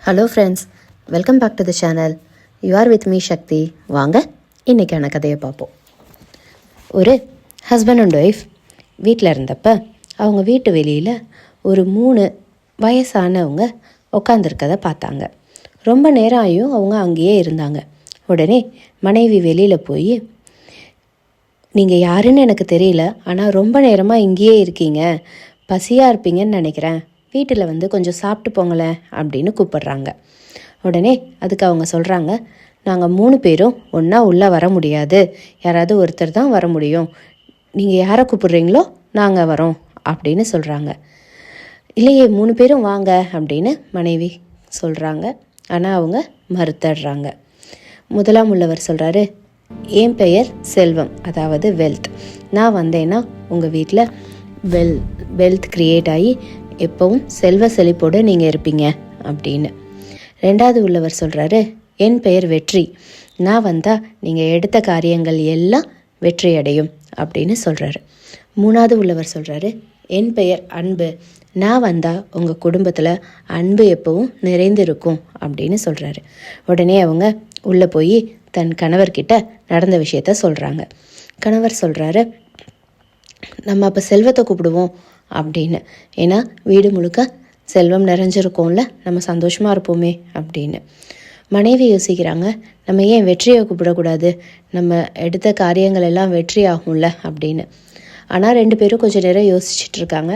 Hello friends, welcome back to the channel. You are with me Sakthi. வாங்க இன்றைக்கான கதையை பார்ப்போம். ஒரு ஹஸ்பண்ட் அண்ட் ஒய்ஃப் வீட்டில் இருந்தப்போ அவங்க வீட்டு வெளியில் ஒரு 3 வயசானவங்க உட்காந்துருக்கதை பார்த்தாங்க. ரொம்ப நேரம் ஆகியும் அவங்க அங்கேயே இருந்தாங்க. உடனே மனைவி வெளியில் போய், நீங்கள் யாருன்னு எனக்கு தெரியல, ஆனால் ரொம்ப நேரமாக இங்கேயே இருக்கீங்க, பசியாக இருப்பீங்கன்னு நினைக்கிறேன், வீட்டில் வந்து கொஞ்சம் சாப்பிட்டு போங்களேன் அப்படின்னு கூப்பிடுறாங்க. உடனே அதுக்கு அவங்க சொல்கிறாங்க, நாங்கள் 3 பேரும் ஒன்றா உள்ளே வர முடியாது, யாராவது ஒருத்தர் தான் வர முடியும், நீங்கள் யாரை கூப்பிட்றீங்களோ நாங்கள் வரோம் அப்படின்னு சொல்கிறாங்க. இல்லையே 3 பேரும் வாங்க அப்படின்னு மனைவி சொல்கிறாங்க. ஆனால் அவங்க மறுத்தடுறாங்க. முதலாம் உள்ளவர் சொல்கிறாரு, என் பெயர் செல்வம், அதாவது வெல்த். நான் வந்தேன்னா உங்கள் வீட்டில் வெல்த் க்ரியேட் ஆகி எப்போவும் செல்வ செழிப்போடு நீங்கள் இருப்பீங்க அப்படின்னு. 2வது உள்ளவர் சொல்கிறாரு, என் பெயர் வெற்றி. நான் வந்தால் நீங்கள் எடுத்த காரியங்கள் எல்லாம் வெற்றி அடையும் அப்படின்னு சொல்கிறாரு. 3வது உள்ளவர் சொல்கிறாரு, என் பெயர் அன்பு. நான் வந்தால் உங்கள் குடும்பத்தில் அன்பு எப்பவும் நிறைந்து இருக்கும் அப்படின்னு சொல்கிறாரு. உடனே அவங்க உள்ளே போய் தன் கணவர்கிட்ட நடந்த விஷயத்த சொல்கிறாங்க. கணவர் சொல்கிறாரு, நம்ம அப்போ செல்வத்தை கூப்பிடுவோம் அப்படின்னு, ஏன்னா வீடு முழுக்க செல்வம் நிறைஞ்சிருக்கோம்ல, நம்ம சந்தோஷமாக இருப்போமே அப்படின்னு. மனைவி யோசிக்கிறாங்க, நம்ம ஏன் வெற்றியை கூப்பிடக்கூடாது, நம்ம எடுத்த காரியங்கள் எல்லாம் வெற்றி ஆகும்ல அப்படின்னு. ஆனால் 2 பேரும் கொஞ்சம் நேரம் யோசிச்சுட்டு இருக்காங்க.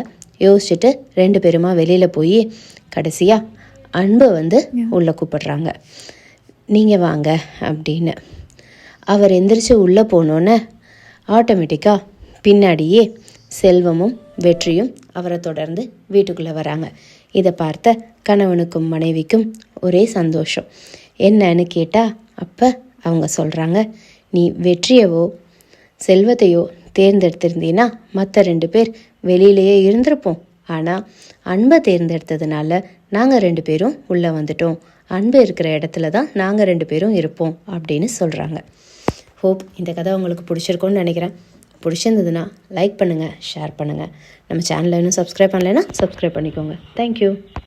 யோசிச்சுட்டு 2 பேருமா வெளியில் போய் கடைசியாக அன்பை வந்து உள்ளே கூப்பிடுறாங்க. நீங்கள் வாங்க அப்படின்னு. அவர் எந்திரிச்சு உள்ளே போனோன்னே ஆட்டோமேட்டிக்காக பின்னாடியே செல்வமும் வெற்றியும் அவரை தொடர்ந்து வீட்டுக்குள்ளே வராங்க. இதை பார்த்த கணவனுக்கும் மனைவிக்கும் ஒரே சந்தோஷம். என்னன்னு கேட்டால் அப்போ அவங்க சொல்கிறாங்க, நீ வெற்றியவோ செல்வத்தையோ தேர்ந்தெடுத்திருந்தீன்னா மற்ற 2 பேர் வெளியிலேயே இருந்திருப்போம், ஆனால் அன்பை தேர்ந்தெடுத்ததுனால நாங்கள் 2 பேரும் உள்ளே வந்துட்டோம், அன்பு இருக்கிற இடத்துல தான் நாங்கள் 2 பேரும் இருப்போம் அப்படின்னு சொல்கிறாங்க. ஹோப் இந்த கதை உங்களுக்கு பிடிச்சிருக்கோன்னு நினைக்கிறேன். பிடிச்சிருந்ததுன்னா லைக் பண்ணுங்கள், ஷேர் பண்ணுங்கள். நம்ம சேனலை இன்னும் சப்ஸ்கிரைப் பண்ணலைன்னா சப்ஸ்கிரைப் பண்ணிக்கோங்க. தேங்க்யூ.